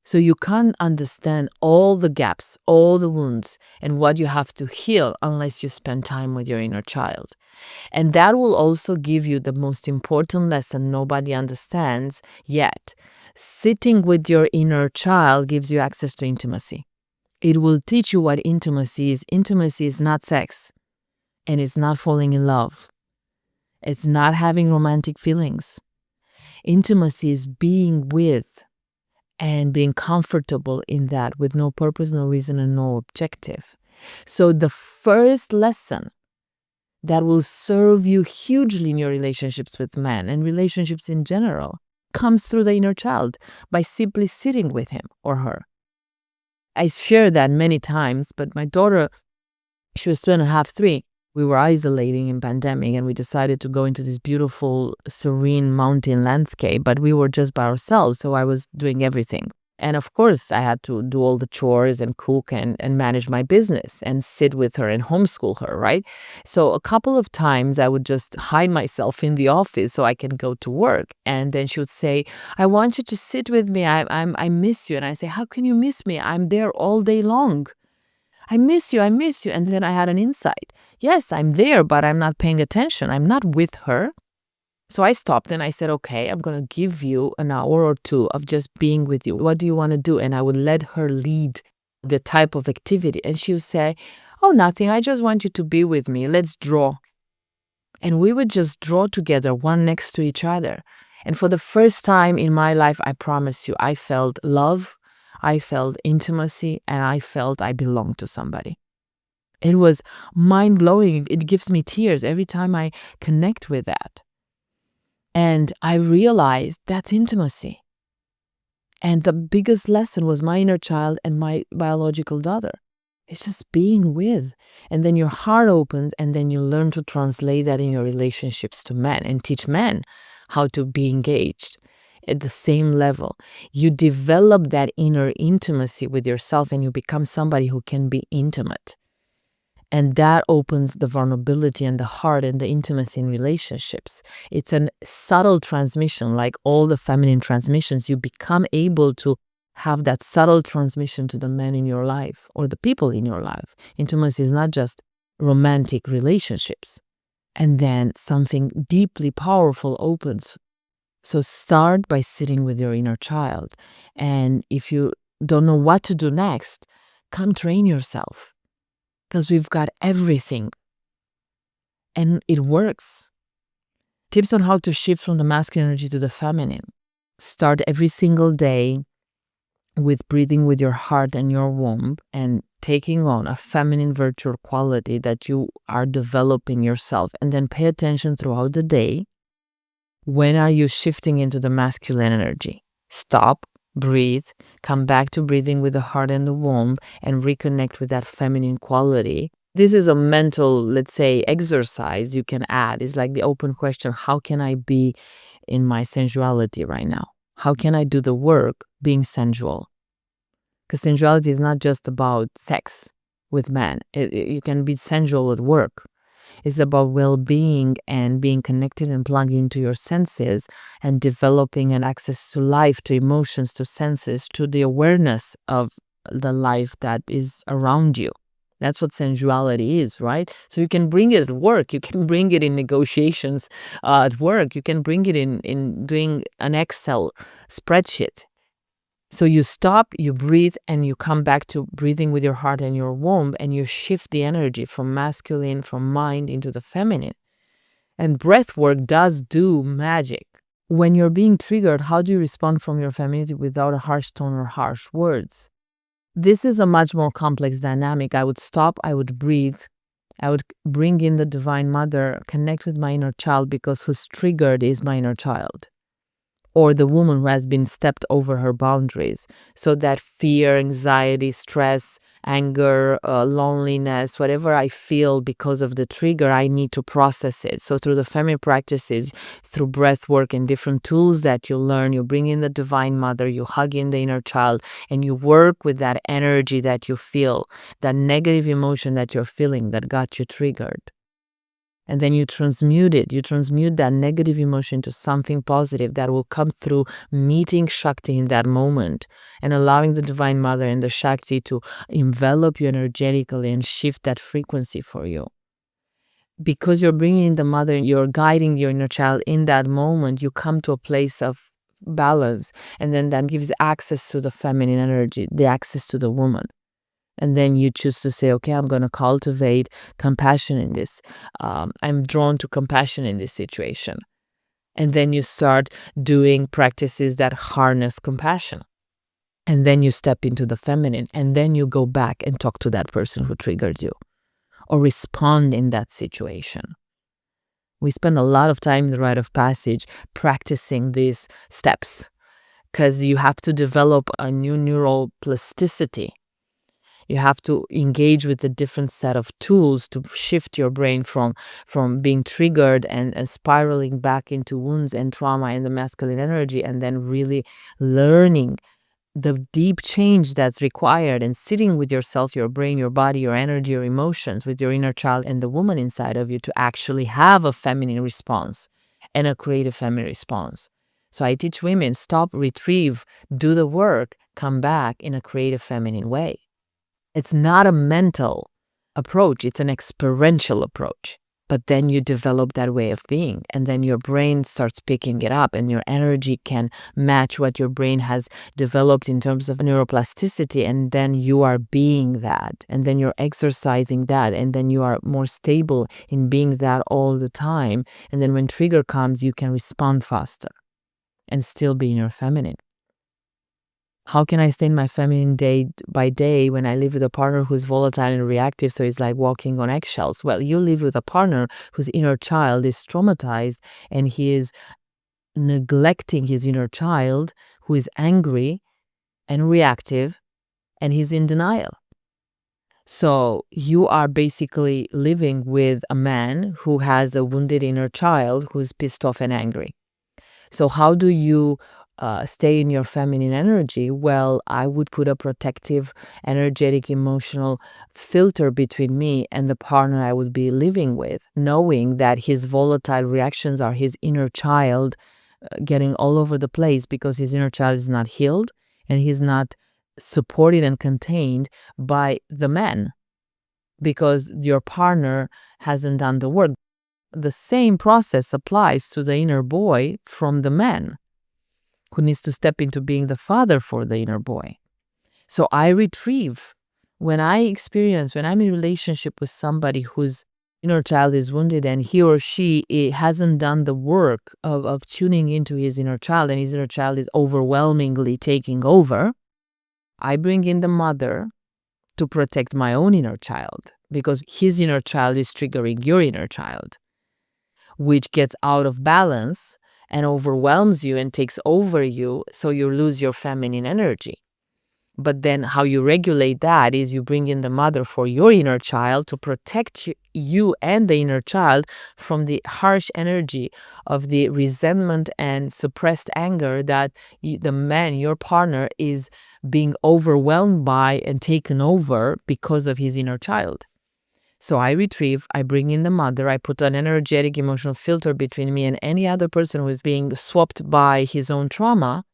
So you can't understand all the gaps, all the wounds, and what you have to heal unless you spend time with your inner child. And that will also give you the most important lesson nobody understands yet. Sitting with your inner child gives you access to intimacy. It will teach you what intimacy is. Intimacy is not sex, and it's not falling in love. It's not having romantic feelings. Intimacy is being with and being comfortable in that with no purpose, no reason, and no objective. So the first lesson that will serve you hugely in your relationships with men and relationships in general comes through the inner child by simply sitting with him or her. I share that many times, but my daughter, she was 2.5, 3. We were isolating in pandemic, and we decided to go into this beautiful, serene mountain landscape, but we were just by ourselves, so I was doing everything. And of course, I had to do all the chores and cook and manage my business and sit with her and homeschool her, right? So a couple of times I would just hide myself in the office so I can go to work. And then she would say, I want you to sit with me. I miss you. And I say, how can you miss me? I'm there all day long. I miss you. I miss you. And then I had an insight. Yes, I'm there, but I'm not paying attention. I'm not with her. So I stopped and I said, okay, I'm going to give you an hour or two of just being with you. What do you want to do? And I would let her lead the type of activity. And she would say, oh, nothing. I just want you to be with me. Let's draw. And we would just draw together, one next to each other. And for the first time in my life, I promise you, I felt love, I felt intimacy, and I felt I belonged to somebody. It was mind-blowing. It gives me tears every time I connect with that. And I realized that's intimacy. And the biggest lesson was my inner child and my biological daughter. It's just being with. And then your heart opens, and then you learn to translate that in your relationships to men and teach men how to be engaged at the same level. You develop that inner intimacy with yourself, and you become somebody who can be intimate. And that opens the vulnerability and the heart and the intimacy in relationships. It's a subtle transmission, like all the feminine transmissions. You become able to have that subtle transmission to the men in your life or the people in your life. Intimacy is not just romantic relationships. And then something deeply powerful opens. So start by sitting with your inner child. And if you don't know what to do next, come train yourself. Because we've got everything. And it works. Tips on how to shift from the masculine energy to the feminine. Start every single day with breathing with your heart and your womb and taking on a feminine virtual quality that you are developing yourself. And then pay attention throughout the day. When are you shifting into the masculine energy? Stop. Breathe, come back to breathing with the heart and the womb, and reconnect with that feminine quality. This is a mental, let's say, exercise you can add. It's like the open question, how can I be in my sensuality right now? How can I do the work being sensual? Because sensuality is not just about sex with men. You can be sensual at work. It's about well-being and being connected and plugged into your senses and developing an access to life, to emotions, to senses, to the awareness of the life that is around you. That's what sensuality is, right? So you can bring it at work. You can bring it in negotiations at work. You can bring it in doing an Excel spreadsheet. So you stop, you breathe, and you come back to breathing with your heart and your womb, and you shift the energy from masculine, from mind into the feminine. And breath work does do magic. When you're being triggered, how do you respond from your femininity without a harsh tone or harsh words? This is a much more complex dynamic. I would stop, I would breathe, I would bring in the Divine Mother, connect with my inner child, because who's triggered is my inner child. or the woman who has been stepped over her boundaries. So that fear, anxiety, stress, anger, loneliness, whatever I feel because of the trigger, I need to process it. So through the feminine practices, through breath work and different tools that you learn, you bring in the Divine Mother, you hug in the inner child, and you work with that energy that you feel, that negative emotion that you're feeling that got you triggered. And then you transmute it. You transmute that negative emotion to something positive that will come through meeting Shakti in that moment and allowing the Divine Mother and the Shakti to envelop you energetically and shift that frequency for you. Because you're bringing in the Mother, you're guiding your inner child in that moment, you come to a place of balance. And then that gives access to the feminine energy, the access to the woman. And then you choose to say, okay, I'm going to cultivate compassion in this. I'm drawn to compassion in this situation. And then you start doing practices that harness compassion. And then you step into the feminine. And then you go back and talk to that person who triggered you or respond in that situation. We spend a lot of time in the rite of passage practicing these steps because you have to develop a new neural plasticity. You have to engage with a different set of tools to shift your brain from being triggered and spiraling back into wounds and trauma and the masculine energy, and then really learning the deep change that's required and sitting with yourself, your brain, your body, your energy, your emotions, with your inner child and the woman inside of you to actually have a feminine response and a creative feminine response. So I teach women, stop, retrieve, do the work, come back in a creative feminine way. It's not a mental approach, it's an experiential approach. But then you develop that way of being, and then your brain starts picking it up, and your energy can match what your brain has developed in terms of neuroplasticity, and then you are being that, and then you're exercising that, and then you are more stable in being that all the time. And then when trigger comes, you can respond faster and still be in your feminine. How can I stay in my feminine day by day when I live with a partner who's volatile and reactive, so it's like walking on eggshells? Well, you live with a partner whose inner child is traumatized and he is neglecting his inner child, who is angry and reactive, and he's in denial. So you are basically living with a man who has a wounded inner child who's pissed off and angry. So how do you stay in your feminine energy? Well, I would put a protective, energetic, emotional filter between me and the partner I would be living with, knowing that his volatile reactions are his inner child getting all over the place because his inner child is not healed and he's not supported and contained by the man because your partner hasn't done the work. The same process applies to the inner boy from the man who needs to step into being the father for the inner boy. So I retrieve when I'm in relationship with somebody whose inner child is wounded and he or she hasn't done the work of tuning into his inner child and his inner child is overwhelmingly taking over, I bring in the mother to protect my own inner child because his inner child is triggering your inner child, which gets out of balance and overwhelms you and takes over you, so you lose your feminine energy. But then how you regulate that is you bring in the mother for your inner child to protect you and the inner child from the harsh energy of the resentment and suppressed anger that the man, your partner, is being overwhelmed by and taken over because of his inner child. So I retrieve, I bring in the mother, I put an energetic emotional filter between me and any other person who is being swapped by his own trauma.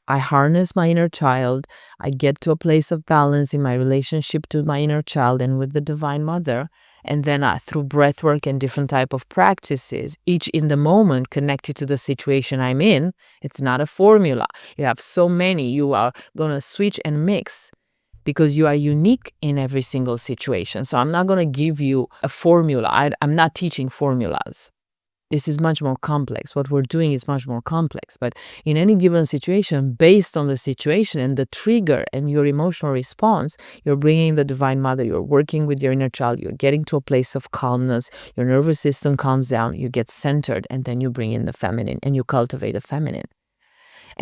I harness my inner child. I get to a place of balance in my relationship to my inner child and with the Divine Mother. And then through breath work and different type of practices, each in the moment connected to the situation I'm in. It's not a formula. You have so many. You are going to switch and mix, because you are unique in every single situation. So I'm not going to give you a formula. I'm not teaching formulas. This is much more complex. What we're doing is much more complex. But in any given situation, based on the situation and the trigger and your emotional response, you're bringing the Divine Mother, you're working with your inner child, you're getting to a place of calmness, your nervous system calms down, you get centered, and then you bring in the feminine and you cultivate the feminine.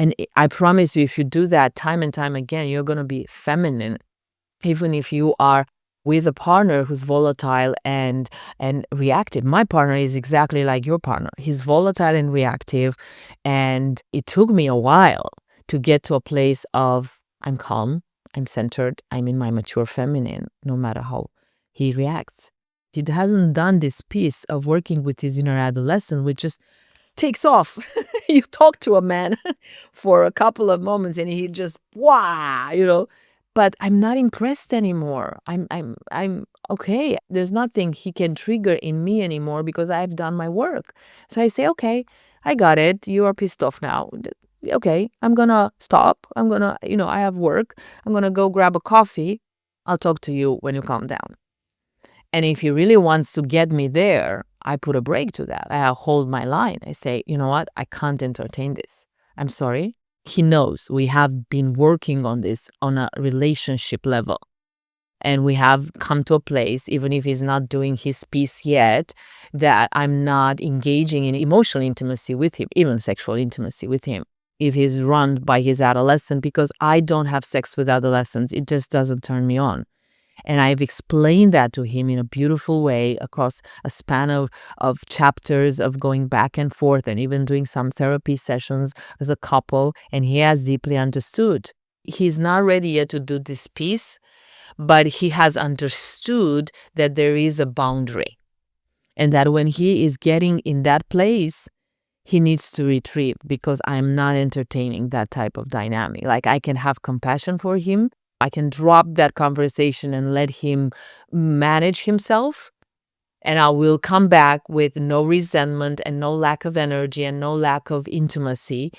And I promise you, if you do that time and time again, you're going to be feminine, even if you are with a partner who's volatile and reactive. My partner is exactly like your partner. He's volatile and reactive, and it took me a while to get to a place of I'm calm, I'm centered, I'm in my mature feminine, no matter how he reacts. He hasn't done this piece of working with his inner adolescent, which just takes off. You talk to a man for a couple of moments and he just wow. But I'm not impressed anymore. I'm okay. There's nothing he can trigger in me anymore because I've done my work. So I say, okay, I got it. You are pissed off now. Okay, I'm gonna stop. I'm gonna, I have work. I'm gonna go grab a coffee. I'll talk to you when you calm down. And if he really wants to get me there, I put a break to that. I hold my line. I say, you know what? I can't entertain this. I'm sorry. He knows we have been working on this on a relationship level. And we have come to a place, even if he's not doing his piece yet, that I'm not engaging in emotional intimacy with him, even sexual intimacy with him, if he's run by his adolescent, because I don't have sex with adolescents. It just doesn't turn me on. And I've explained that to him in a beautiful way across a span of chapters of going back and forth and even doing some therapy sessions as a couple. And he has deeply understood. He's not ready yet to do this piece, but he has understood that there is a boundary. And that when he is getting in that place, he needs to retrieve, because I'm not entertaining that type of dynamic. Like, I can have compassion for him. I can drop that conversation and let him manage himself. And I will come back with no resentment and no lack of energy and no lack of intimacy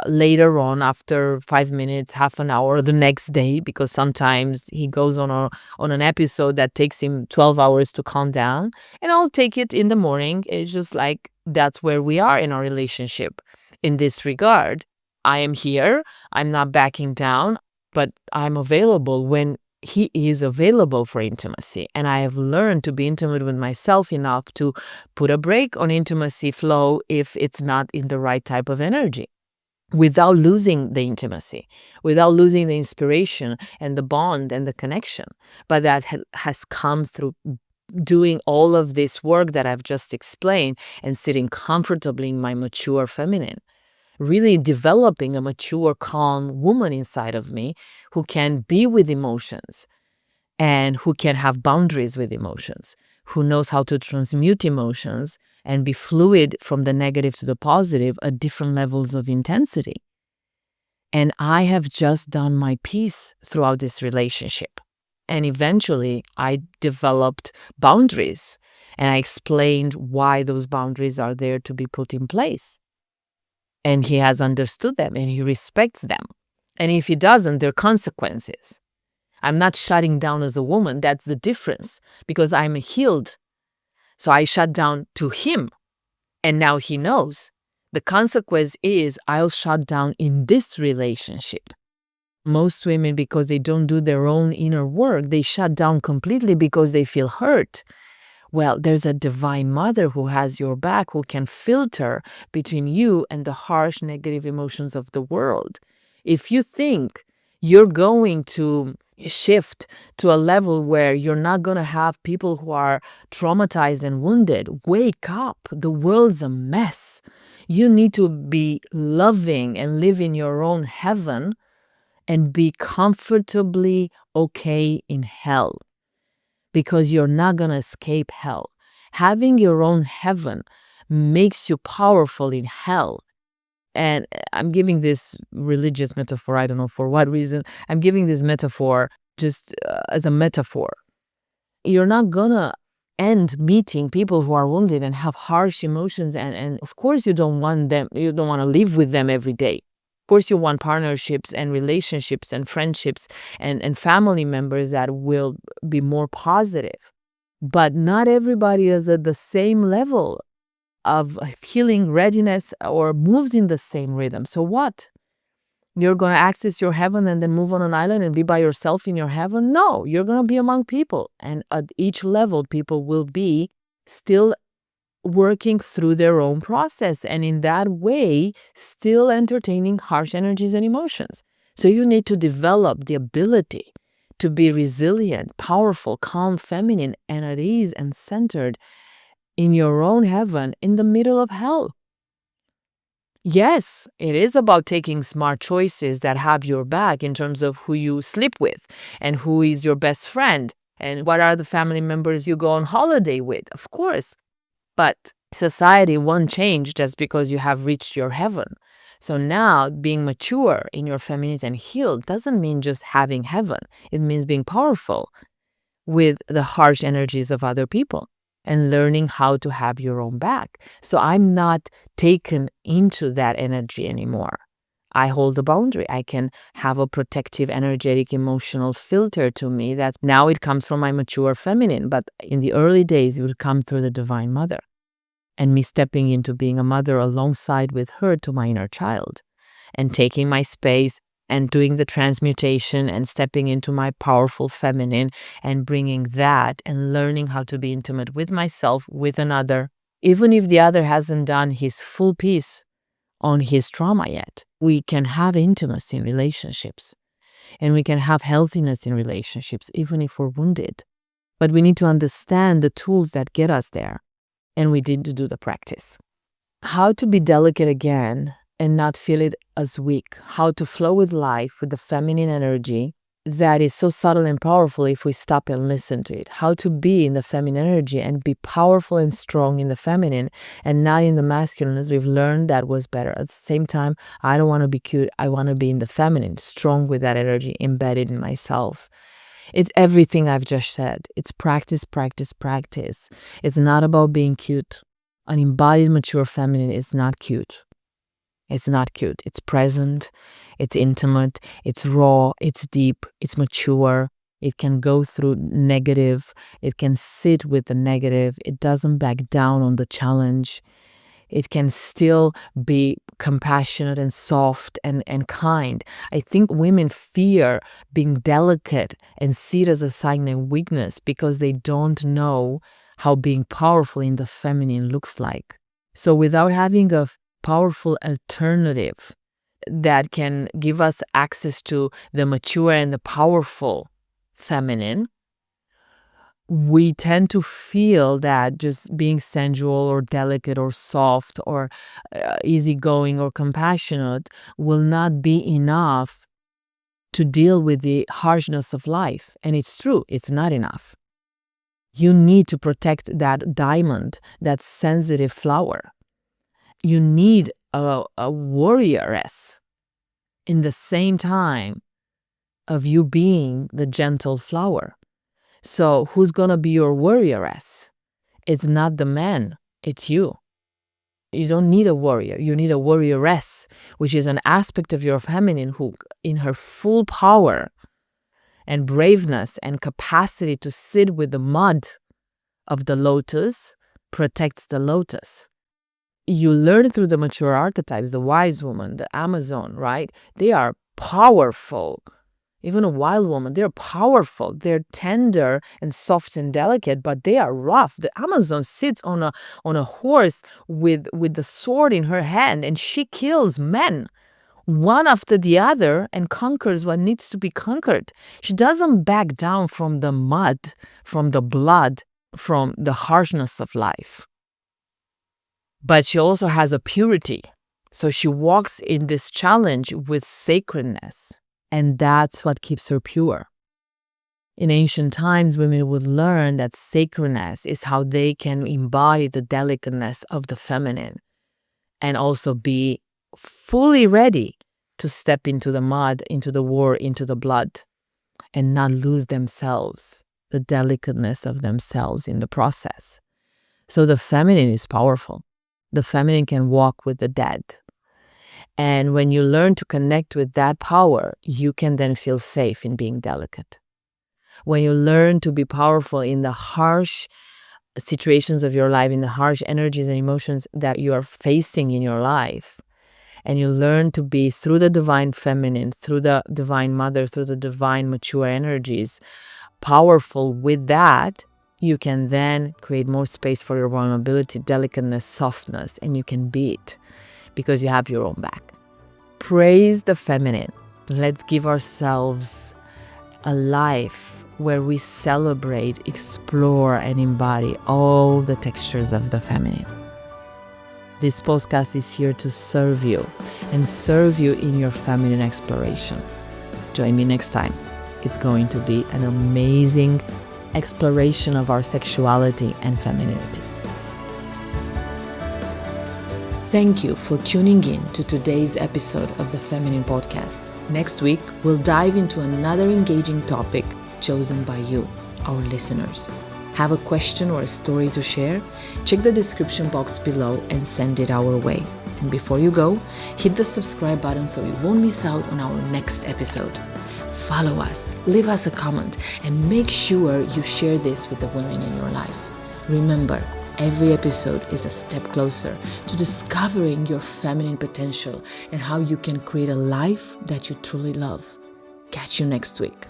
later on, after 5 minutes, half an hour, the next day, because sometimes he goes on an episode that takes him 12 hours to calm down. And I'll take it in the morning. It's just like, that's where we are in our relationship in this regard. I am here. I'm not backing down, but I'm available when he is available for intimacy. And I have learned to be intimate with myself enough to put a break on intimacy flow if it's not in the right type of energy, without losing the intimacy, without losing the inspiration and the bond and the connection. But that has come through doing all of this work that I've just explained and sitting comfortably in my mature feminine. Really developing a mature, calm woman inside of me who can be with emotions and who can have boundaries with emotions, who knows how to transmute emotions and be fluid from the negative to the positive at different levels of intensity. And I have just done my piece throughout this relationship. And eventually I developed boundaries, and I explained why those boundaries are there to be put in place. And he has understood them and he respects them. And if he doesn't, there are consequences. I'm not shutting down as a woman. That's the difference, because I'm healed. So I shut down to him. And now he knows. The consequence is I'll shut down in this relationship. Most women, because they don't do their own inner work, they shut down completely because they feel hurt. Well, there's a divine mother who has your back, who can filter between you and the harsh negative emotions of the world. If you think you're going to shift to a level where you're not going to have people who are traumatized and wounded, wake up. The world's a mess. You need to be loving and live in your own heaven and be comfortably okay in hell, because you're not going to escape hell. Having your own heaven makes you powerful in hell. And I'm giving this religious metaphor, I don't know for what reason. I'm giving this metaphor just as a metaphor. You're not going to end meeting people who are wounded and have harsh emotions. And of course you don't want to live with them every day. Of course you want partnerships and relationships and friendships and family members that will be more positive. But not everybody is at the same level of healing readiness or moves in the same rhythm. So what? You're going to access your heaven and then move on an island and be by yourself in your heaven? No, you're going to be among people. And at each level, people will be still working through their own process, and in that way still entertaining harsh energies and emotions. So you need to develop the ability to be resilient, powerful, calm, feminine, and at ease and centered in your own heaven in the middle of hell. Yes, it is about taking smart choices that have your back in terms of who you sleep with and who is your best friend and what are the family members you go on holiday with, of course. But society won't change just because you have reached your heaven. So now being mature in your femininity and healed doesn't mean just having heaven. It means being powerful with the harsh energies of other people and learning how to have your own back. So I'm not taken into that energy anymore. I hold a boundary. I can have a protective, energetic, emotional filter to me that now it comes from my mature feminine. But in the early days, it would come through the Divine Mother and me stepping into being a mother alongside with her to my inner child and taking my space and doing the transmutation and stepping into my powerful feminine and bringing that and learning how to be intimate with myself, with another, even if the other hasn't done his full piece on his trauma yet. We can have intimacy in relationships and we can have healthiness in relationships, even if we're wounded. But we need to understand the tools that get us there, and we need to do the practice. How to be delicate again and not feel it as weak. How to flow with life with the feminine energy that is so subtle and powerful if we stop and listen to it. How to be in the feminine energy and be powerful and strong in the feminine and not in the masculine, as we've learned that was better. At the same time, I don't want to be cute. I want to be in the feminine, strong with that energy embedded in myself. It's everything I've just said. It's practice, practice, practice. It's not about being cute. An embodied, mature feminine is not cute. It's not cute. It's present. It's intimate. It's raw. It's deep. It's mature. It can go through negative. It can sit with the negative. It doesn't back down on the challenge. It can still be compassionate and soft and kind. I think women fear being delicate and see it as a sign of weakness because they don't know how being powerful in the feminine looks like. So without having a powerful alternative that can give us access to the mature and the powerful feminine, we tend to feel that just being sensual or delicate or soft or easygoing or compassionate will not be enough to deal with the harshness of life. And it's true, it's not enough. You need to protect that diamond, that sensitive flower. You need a warrioress in the same time of you being the gentle flower. So who's going to be your warrioress? It's not the man, it's you. You don't need a warrior. You need a warrioress, which is an aspect of your feminine who, in her full power and braveness and capacity to sit with the mud of the lotus, protects the lotus. You learn through the mature archetypes, the wise woman, the Amazon, right? They are powerful. Even a wild woman, they're powerful. They're tender and soft and delicate, but they are rough. The Amazon sits on a horse with the sword in her hand, and she kills men one after the other and conquers what needs to be conquered. She doesn't back down from the mud, from the blood, from the harshness of life. But she also has a purity. So she walks in this challenge with sacredness. And that's what keeps her pure. In ancient times, women would learn that sacredness is how they can embody the delicateness of the feminine and also be fully ready to step into the mud, into the war, into the blood, and not lose themselves, the delicateness of themselves in the process. So the feminine is powerful. The feminine can walk with the dead. And when you learn to connect with that power, you can then feel safe in being delicate. When you learn to be powerful in the harsh situations of your life, in the harsh energies and emotions that you are facing in your life, and you learn to be through the divine feminine, through the divine mother, through the divine mature energies, powerful with that, you can then create more space for your vulnerability, delicateness, softness, and you can be it because you have your own back. Praise the feminine. Let's give ourselves a life where we celebrate, explore, and embody all the textures of the feminine. This podcast is here to serve you and serve you in your feminine exploration. Join me next time. It's going to be an amazing exploration of our sexuality and femininity. Thank you for tuning in to today's episode of the Feminine Podcast. Next week, we'll dive into another engaging topic chosen by you, our listeners. Have a question or a story to share? Check the description box below and send it our way. And before you go, hit the subscribe button so you won't miss out on our next episode. Follow us, leave us a comment, and make sure you share this with the women in your life. Remember, every episode is a step closer to discovering your feminine potential and how you can create a life that you truly love. Catch you next week.